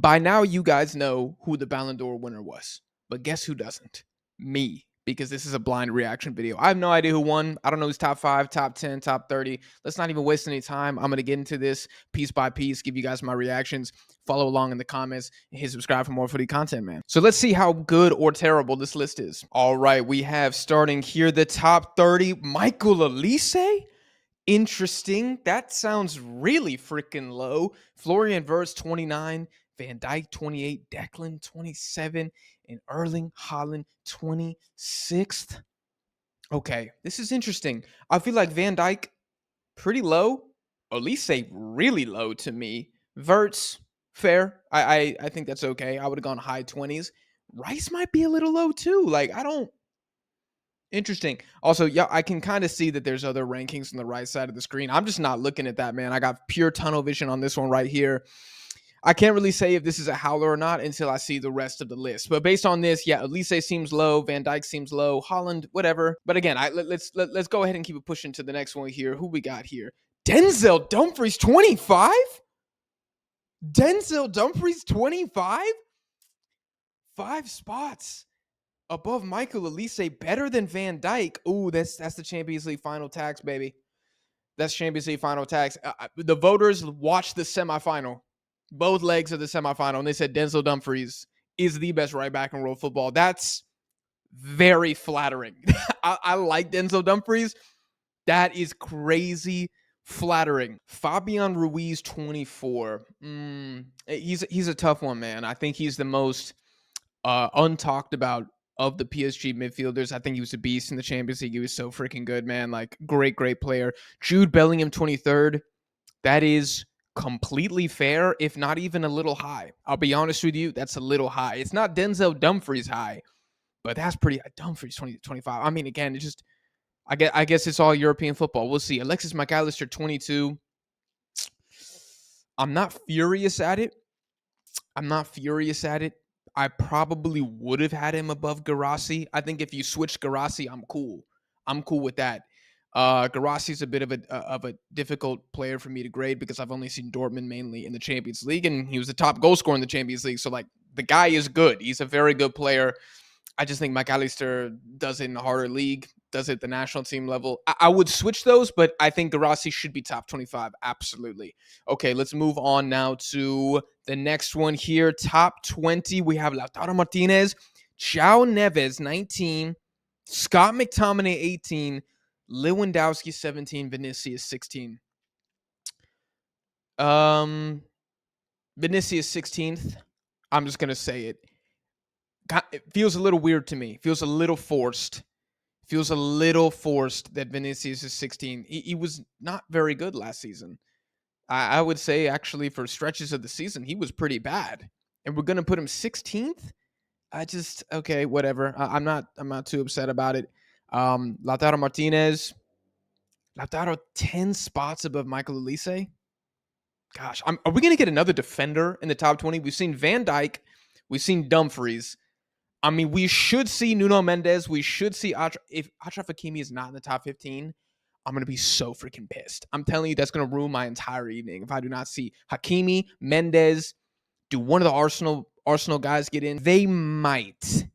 By now, you guys know who the Ballon d'Or winner was. But guess who doesn't? Me. Because this is a blind reaction video. I have no idea who won. I don't know who's top 5, top 10, top 30. Let's not even waste any time. I'm going to get into this piece by piece, give you guys my reactions. Follow along in the comments and hit subscribe for more footy content, man. So let's see how good or terrible this list is. All right, we have starting here the top 30. Michael Elise? Interesting. That sounds really freaking low. Florian Wirtz, 29. Van Dijk, 28. Declan, 27. And Erling Haaland, 26th. Okay, this is interesting. I feel like Van Dijk, pretty low. Elise, really low to me. Wirtz, fair. I think that's okay. I would have gone high 20s. Rice might be a little low too. Like, I don't... Interesting. Also, yeah, I can kind of see that there's other rankings on the right side of the screen. I'm just not looking at that, man. I got pure tunnel vision on this one right here. I can't really say if this is a howler or not until I see the rest of the list. But based on this, yeah, Elise seems low. Van Dijk seems low. Haaland, whatever. But again, let's go ahead and keep it pushing to the next one here. Who we got here? Denzel Dumfries, 25? Denzel Dumfries, 25? 5 spots above Michael Elise, better than Van Dijk. Ooh, that's the Champions League final tax, baby. That's Champions League final tax. The voters watched the semifinal, both legs of the semifinal, and they said Denzel Dumfries is the best right back in world football. That's very flattering. I like Denzel Dumfries. That is crazy flattering. Fabian Ruiz, 24. He's a tough one, man. I think he's the most untalked about of the PSG midfielders. I think he was a beast in the Champions League. He was so freaking good, man. Like, great player. Jude Bellingham, 23rd. That is completely fair, if not even a little high. I'll be honest with you, that's a little high. It's not Denzel Dumfries high, but that's pretty... Dumfries, 25. I mean, again, it's just... I guess it's all European football. We'll see. Alexis McAllister, 22. I'm not furious at it. I probably would have had him above Guirassy. I think if you switch Guirassy, I'm cool. I'm cool with that. Guirassy's a bit of a difficult player for me to grade because I've only seen Dortmund mainly in the Champions League, and he was the top goal scorer in the Champions League. So, like, the guy is good. He's a very good player. I just think McAllister does it in a harder league, does it at the national team level. I would switch those, but I think Guirassy should be top 25. Absolutely. Okay, let's move on now to the next one here. Top 20, we have Lautaro Martinez, João Neves, 19, Scott McTominay, 18, Lewandowski, 17, Vinicius, 16. Vinicius, 16th. I'm just going to say it. It feels a little weird to me. Feels a little forced. That Vinicius is 16. He was not very good last season. I would say, actually, for stretches of the season, he was pretty bad. And we're going to put him 16th? Okay, whatever. I'm not too upset about it. Lautaro Martinez. Lautaro 10 spots above Michael Elise. Gosh, are we going to get another defender in the top 20? We've seen Van Dijk. We've seen Dumfries. I mean, we should see Nuno Mendes. We should see if Achraf Hakimi is not in the top 15, I'm going to be so freaking pissed. I'm telling you, that's going to ruin my entire evening if I do not see Hakimi, Mendes. Do one of the Arsenal guys get in? They might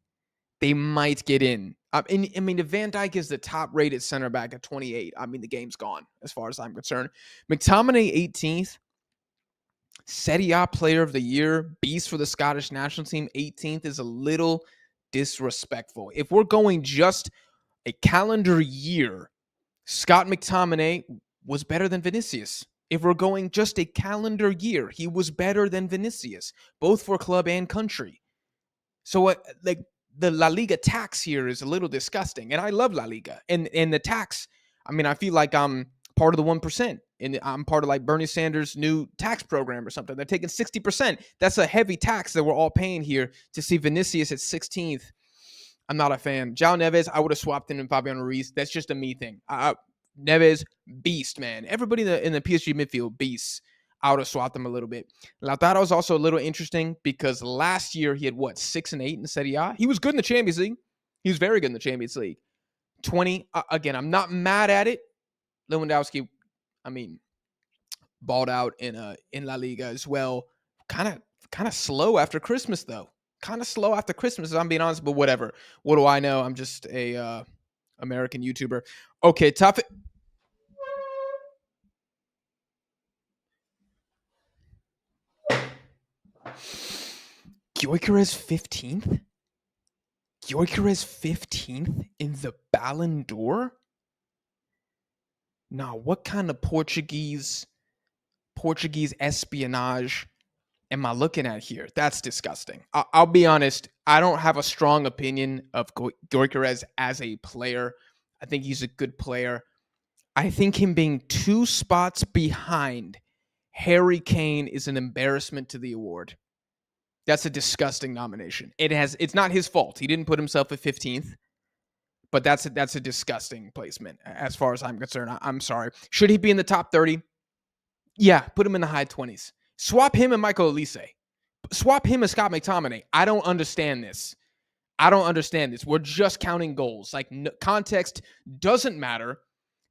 get in. I mean, if Van Dijk is the top-rated center back at 28, I mean, the game's gone as far as I'm concerned. McTominay, 18th. Serie A Player of the Year, beast for the Scottish national team, 18th, is a little disrespectful. If we're going just a calendar year, Scott McTominay was better than Vinicius. If we're going just a calendar year, he was better than Vinicius, both for club and country. So, the La Liga tax here is a little disgusting, and I love La Liga. And the tax, I mean, I feel like I'm part of the 1%. And I'm part of, like, Bernie Sanders' new tax program or something. They're taking 60%. That's a heavy tax that we're all paying here to see Vinicius at 16th. I'm not a fan. João Neves, I would have swapped him in Fabian Ruiz. That's just a me thing. Neves, beast, man. Everybody in the PSG midfield, beasts. I would have swapped them a little bit. Lautaro is also a little interesting because last year he had, 6 and 8 in the Serie A? He was good in the Champions League. He was very good in the Champions League. 20, again, I'm not mad at it. Lewandowski, I mean, balled out in La Liga as well. Kind Kind of slow after Christmas, though. Kind of slow after Christmas, if I'm being honest, but whatever. What do I know? I'm just a American YouTuber. Okay, tough. Gyökeres 15th? Gyökeres 15th in the Ballon d'Or? Nah, what kind of Portuguese espionage am I looking at here? That's disgusting. I'll be honest. I don't have a strong opinion of Gyökeres as a player. I think he's a good player. I think him being 2 spots behind Harry Kane is an embarrassment to the award. That's a disgusting nomination. It's not his fault. He didn't put himself at 15th, but that's a disgusting placement as far as I'm concerned. I'm sorry. Should he be in the top 30? Yeah, put him in the high 20s. Swap him and Michael Elise. Swap him and Scott McTominay. I don't understand this. We're just counting goals. Like, context doesn't matter.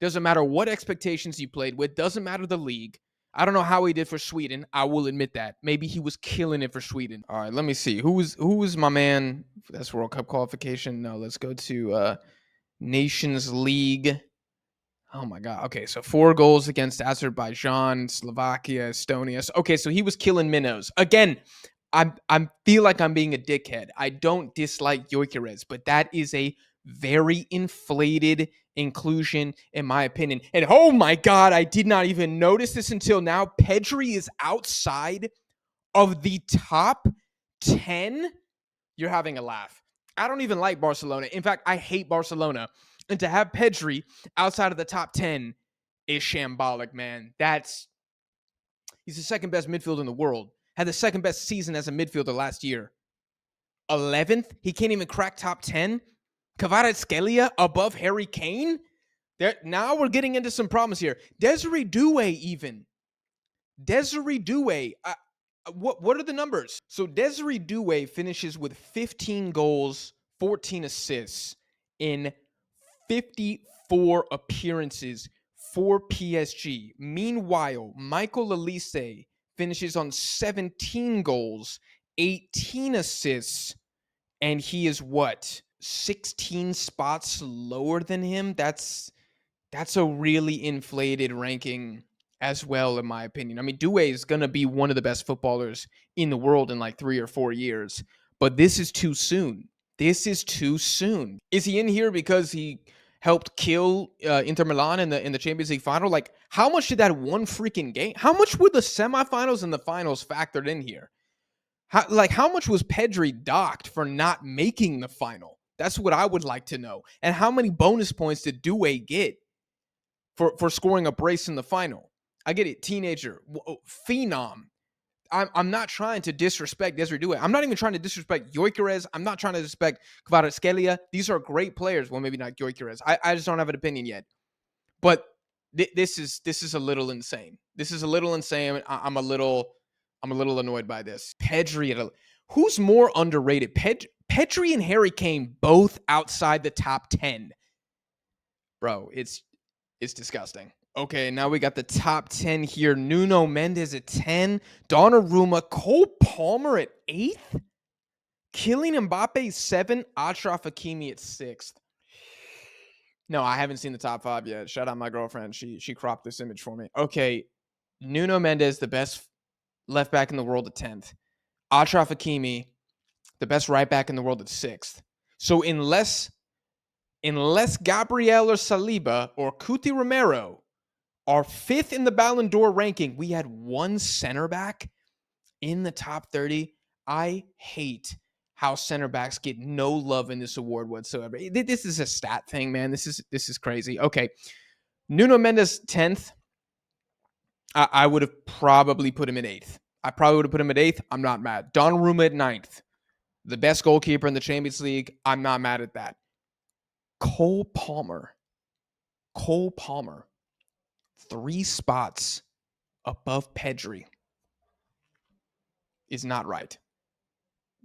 Doesn't matter what expectations you played with. Doesn't matter the league. I don't know how he did for Sweden. I will admit that. Maybe he was killing it for Sweden. All right, let me see. Who was my man? That's World Cup qualification. No, let's go to Nations League. Oh my God. Okay, so 4 goals against Azerbaijan, Slovakia, Estonia. Okay, so he was killing minnows. Again, I feel like I'm being a dickhead. I don't dislike Gyökeres, but that is a very inflated inclusion in my opinion. And oh my God, I did not even notice this until now. Pedri is outside of the top 10. You're having a laugh. I don't even like Barcelona. In fact, I hate Barcelona. And to have Pedri outside of the top 10 is shambolic, man. He's the second best midfielder in the world. Had the second best season as a midfielder last year. 11th? He can't even crack top 10? Kvaratskhelia above Harry Kane? Now we're getting into some problems here. Desiree Doué even. Desiree Doué. What are the numbers? So Desiree Doué finishes with 15 goals, 14 assists in 54 appearances for PSG. Meanwhile, Michael Elise finishes on 17 goals, 18 assists, and he is what? 16 spots lower than him? That's a really inflated ranking as well, in my opinion. I mean, Doué is going to be one of the best footballers in the world in like 3 or 4 years, but this is too soon. This is too soon. Is he in here because he helped kill Inter Milan in the Champions League final? Like, how much did that one freaking game? How much were the semifinals and the finals factored in here? How much was Pedri docked for not making the final? That's what I would like to know. And how many bonus points did Doué get for scoring a brace in the final? I get it, teenager, phenom. I'm not trying to disrespect Desiree Doué. I'm not even trying to disrespect Gyökeres. I'm not trying to disrespect Kvaratskhelia. These are great players. Well, maybe not Gyökeres. I just don't have an opinion yet. But this is a little insane. This is a little insane. I'm a little annoyed by this. Pedri, who's more underrated? Pedri and Harry Kane both outside the top 10. Bro, it's disgusting. Okay, now we got the top 10 here. Nuno Mendes at 10. Donnarumma. Cole Palmer at 8th. Kylian Mbappe 7. Achraf Hakimi at 6th. No, I haven't seen the top 5 yet. Shout out my girlfriend. She cropped this image for me. Okay, Nuno Mendes, the best left back in the world, at 10th. Achraf Hakimi, the best right back in the world, at 6th. So unless Gabriel or Saliba or Cuti Romero are 5th in the Ballon d'Or ranking, we had one center back in the top 30. I hate how center backs get no love in this award whatsoever. This is a stat thing, man. This is crazy. Okay, Nuno Mendes 10th. I would have probably put him in 8th. I'm not mad. Donnarumma at 9th. The best goalkeeper in the Champions League. I'm not mad at that. Cole Palmer, 3 spots above Pedri is not right.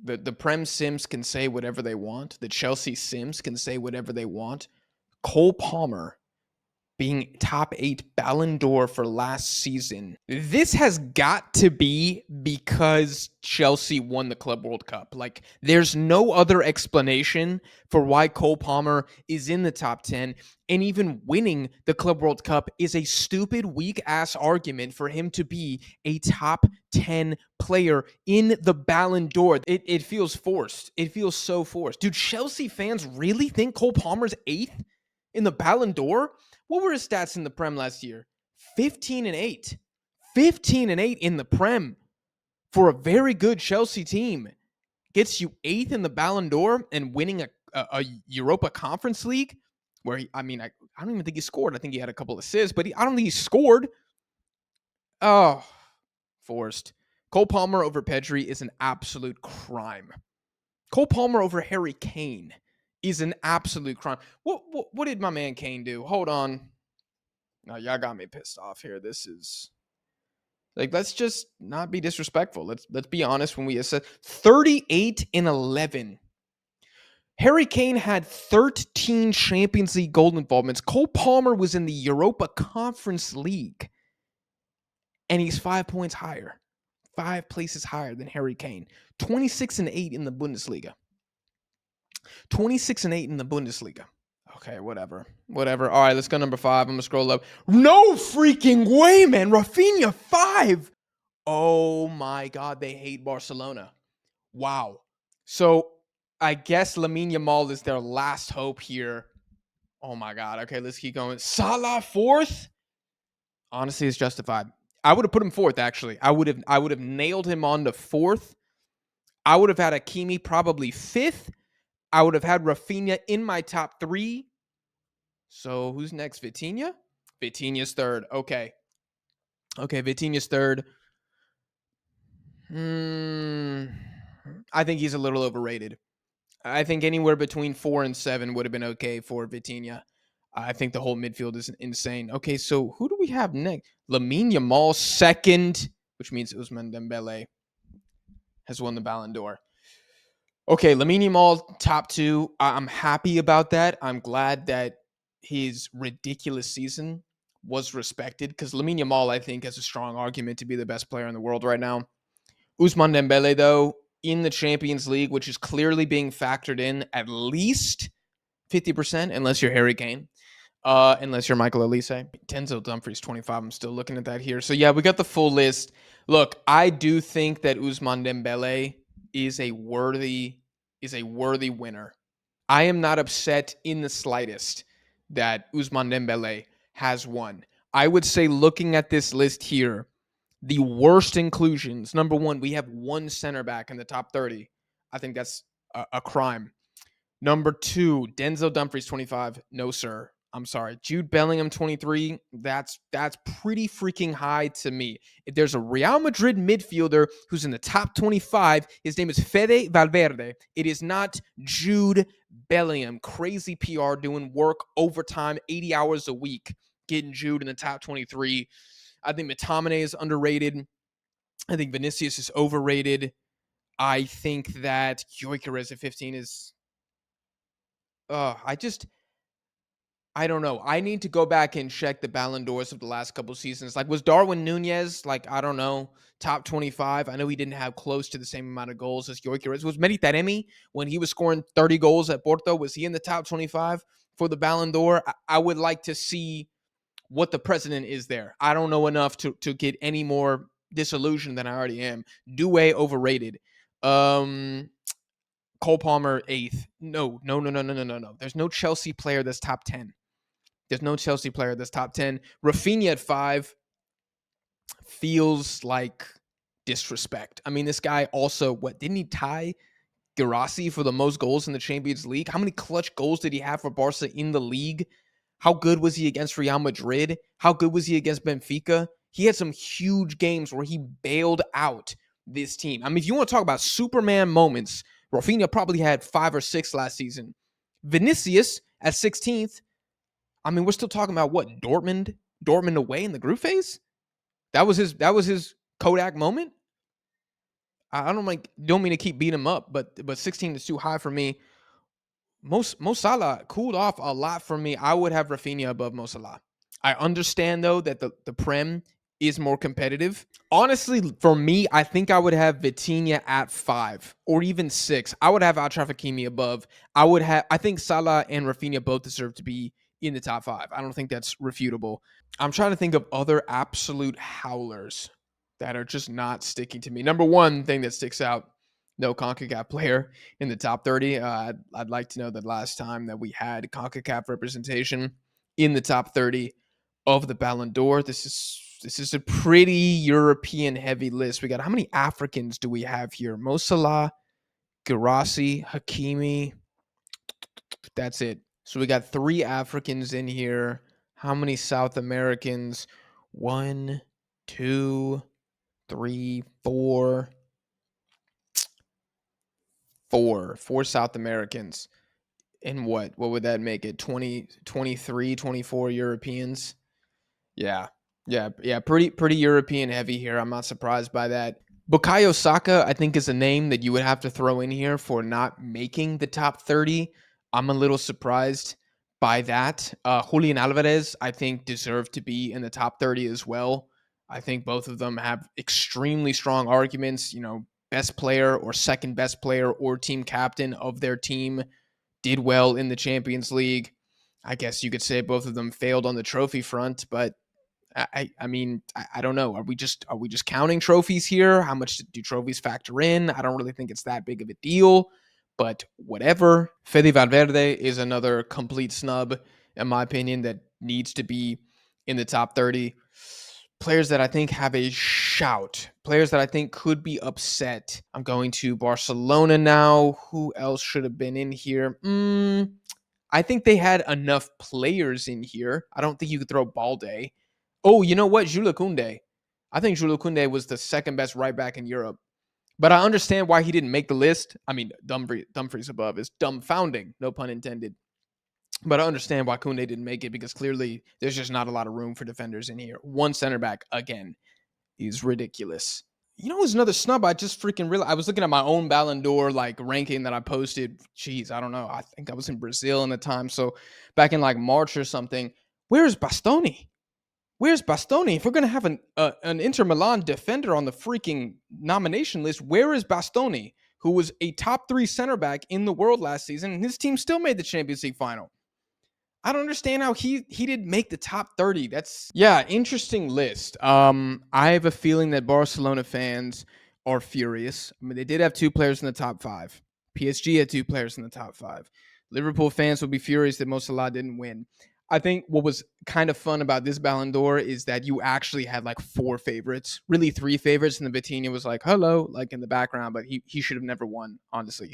The Prem Sims can say whatever they want. The Chelsea Sims can say whatever they want. Cole Palmer being top 8 Ballon d'Or for last season. This has got to be because Chelsea won the Club World Cup. Like, there's no other explanation for why Cole Palmer is in the top 10, and even winning the Club World Cup is a stupid, weak-ass argument for him to be a top 10 player in the Ballon d'Or. It feels forced. It feels so forced. Dude, Chelsea fans really think Cole Palmer's 8th in the Ballon d'Or? What were his stats in the Prem last year? 15-8. 15-8 in the Prem for a very good Chelsea team. Gets you 8th in the Ballon d'Or and winning a Europa Conference League where, I don't even think he scored. I think he had a couple assists, but I don't think he scored. Oh, forced. Cole Palmer over Pedri is an absolute crime. Cole Palmer over Harry Kane is an absolute crime. What did my man Kane do? Hold on. No, y'all got me pissed off here. This is like, let's just not be disrespectful. Let's be honest when we assess 38-11. Harry Kane had 13 Champions League goal involvements. Cole Palmer was in the Europa Conference League. And he's 5 points higher. 5 places higher than Harry Kane. 26-8 in the Bundesliga. 26-8 in the Bundesliga. Okay, whatever. All right, let's go number 5. I'm going to scroll up. No freaking way, man. Rafinha, 5. Oh, my God. They hate Barcelona. Wow. So, I guess Lamine Yamal is their last hope here. Oh, my God. Okay, let's keep going. Salah, 4th? Honestly, it's justified. I would have put him 4th, actually. I would have nailed him on to 4th. I would have had Hakimi probably 5th. I would have had Rafinha in my top 3. So who's next? Vitinha? Vitinha's 3rd. Okay, Vitinha's 3rd. I think he's a little overrated. I think anywhere between 4 and 7 would have been okay for Vitinha. I think the whole midfield is insane. Okay, so who do we have next? Lamine Yamal 2nd, which means Ousmane Dembele has won the Ballon d'Or. Okay, Lamine Yamal, top 2. I'm happy about that. I'm glad that his ridiculous season was respected because Lamine Yamal, I think, has a strong argument to be the best player in the world right now. Ousmane Dembele, though, in the Champions League, which is clearly being factored in at least 50%, unless you're Harry Kane, unless you're Michael Olise. Denzel Dumfries, 25. I'm still looking at that here. So, yeah, we got the full list. Look, I do think that Ousmane Dembele is a worthy winner. I am not upset in the slightest that Ousmane Dembele has won. I would say, looking at this list here, the worst inclusions. Number 1, we have 1 center back in the top 30. I think that's a crime. Number 2, Denzel Dumfries, 25. No, sir. I'm sorry. Jude Bellingham, 23. That's pretty freaking high to me. If there's a Real Madrid midfielder who's in the top 25, his name is Fede Valverde. It is not Jude Bellingham. Crazy PR doing work overtime, 80 hours a week, getting Jude in the top 23. I think McTominay is underrated. I think Vinicius is overrated. I think that Gyökeres at 15 is... I don't know. I need to go back and check the Ballon d'Ors of the last couple seasons. Like, was Darwin Nunez, I don't know, top 25? I know he didn't have close to the same amount of goals as Gyökeres. Was Mehdi Taremi, when he was scoring 30 goals at Porto, was he in the top 25 for the Ballon d'Or? I would like to see what the precedent is there. I don't know enough to get any more disillusioned than I already am. Doué, overrated. Cole Palmer, 8th. No. There's no Chelsea player that's top 10. Rafinha at 5 feels like disrespect. I mean, this guy also, didn't he tie Guirassy for the most goals in the Champions League? How many clutch goals did he have for Barca in the league? How good was he against Real Madrid? How good was he against Benfica? He had some huge games where he bailed out this team. I mean, if you want to talk about Superman moments, Rafinha probably had 5 or 6 last season. Vinicius at 16th. I mean, we're still talking about what? Dortmund away in the group phase? That was his Kodak moment. I don't mean to keep beating him up, but 16 is too high for me. Mo Salah cooled off a lot for me. I would have Rafinha above Mo Salah. I understand though that the Prem is more competitive. Honestly, for me, I think I would have Vitinha at 5 or even 6. I would have Achraf Hakimi above. I think Salah and Rafinha both deserve to be in the top 5. I don't think that's refutable. I'm trying to think of other absolute howlers that are just not sticking to me. Number one thing that sticks out, no CONCACAF player in the top 30. I'd like to know the last time that we had CONCACAF representation in the top 30 of the Ballon d'Or. This is a pretty European heavy list. We got, how many Africans do we have here? Mo Salah, Guirassy, Hakimi. That's it. So we got 3 Africans in here. How many South Americans? 1, 2, 3, 4. 4 South Americans. And what would that make it? 20, 23, 24 Europeans? Yeah. Yeah. Pretty European heavy here. I'm not surprised by that. Bukayo Saka, I think, is a name that you would have to throw in here for not making the top 30. I'm a little surprised by that. Julian Alvarez, I think, deserved to be in the top 30 as well. I think both of them have extremely strong arguments. Best player or second best player or team captain of their team, did well in the Champions League. I guess you could say both of them failed on the trophy front, but I mean, I don't know. Are we just counting trophies here? How much do trophies factor in? I don't really think it's that big of a deal, but whatever. Fede Valverde is another complete snub, in my opinion, that needs to be in the top 30. Players that I think have a shout. Players that I think could be upset. I'm going to Barcelona now. Who else should have been in here? I think they had enough players in here. I don't think you could throw Balde. Oh, you know what? Jules Koundé. I think Jules Koundé was the second best right back in Europe. But I understand why he didn't make the list. I mean, Dumfries above is dumbfounding, no pun intended. But I understand why Koundé didn't make it, because clearly there's just not a lot of room for defenders in here. One center back, again, is ridiculous. You know who's another snub? I just freaking realized. I was looking at my own Ballon d'Or ranking that I posted. Jeez, I don't know. I think I was in Brazil in the time. So back in March or something. Where's Bastoni? Where's Bastoni? If we're going to have an Inter Milan defender on the freaking nomination list, where is Bastoni, who was a top 3 center back in the world last season, and his team still made the Champions League final? I don't understand how he didn't make the top 30. That's, yeah, interesting list. I have a feeling that Barcelona fans are furious. I mean, they did have 2 players in the top 5. PSG had 2 players in the top 5. Liverpool fans will be furious that Mo Salah didn't win. I think what was kind of fun about this Ballon d'Or is that you actually had 4 favorites, really 3 favorites, and the Vitinha was hello, in the background, but he should have never won, honestly.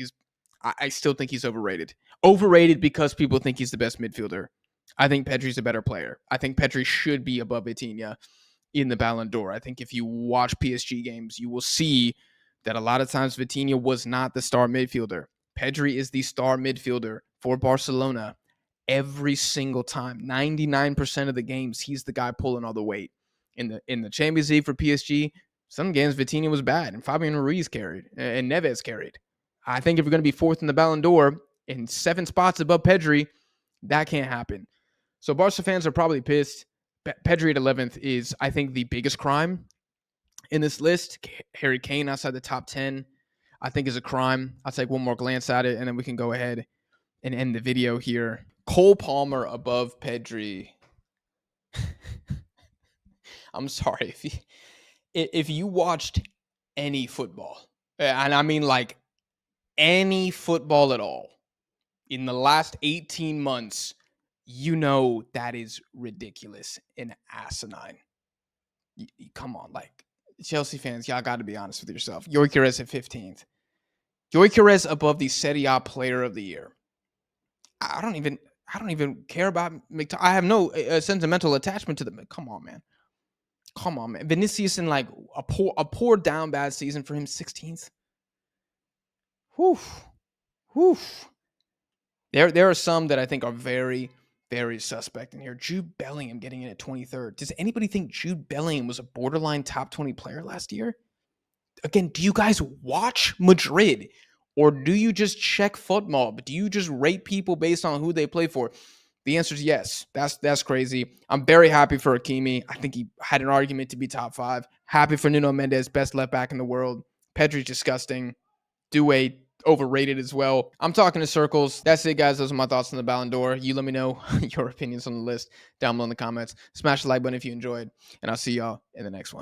I still think he's overrated. Overrated because people think he's the best midfielder. I think Pedri's a better player. I think Pedri should be above Vitinha in the Ballon d'Or. I think if you watch PSG games, you will see that a lot of times Vitinha was not the star midfielder. Pedri is the star midfielder for Barcelona every single time. 99% of the games, he's the guy pulling all the weight. In the Champions League for PSG, some games Vitinha was bad, and Fabian Ruiz carried, and Neves carried. I think if you're going to be 4th in the Ballon d'Or and 7 spots above Pedri, that can't happen. So Barca fans are probably pissed. Pedri at 11th is, I think, the biggest crime in this list. Harry Kane outside the top 10, I think, is a crime. I'll take one more glance at it, and then we can go ahead and end the video here. Cole Palmer above Pedri. I'm sorry. If you watched any football, and I mean any football at all, in the last 18 months, that is ridiculous and asinine. Come on, Chelsea fans, y'all got to be honest with yourself. Gyökeres at 15th. Gyökeres above the Serie A Player of the Year. I don't even care about McTominay. I have no sentimental attachment to them. Come on, man. Vinicius in a poor down bad season for him, 16th. Whew. There are some that I think are very, very suspect in here. Jude Bellingham getting in at 23rd. Does anybody think Jude Bellingham was a borderline top 20 player last year? Again, do you guys watch Madrid? Or do you just check FootMob? Do you just rate people based on who they play for? The answer is yes. That's crazy. I'm very happy for Hakimi. I think he had an argument to be top 5. Happy for Nuno Mendes, best left back in the world. Pedri's disgusting. Due overrated as well. I'm talking in circles. That's it, guys. Those are my thoughts on the Ballon d'Or. You let me know your opinions on the list down below in the comments. Smash the like button if you enjoyed, and I'll see y'all in the next one.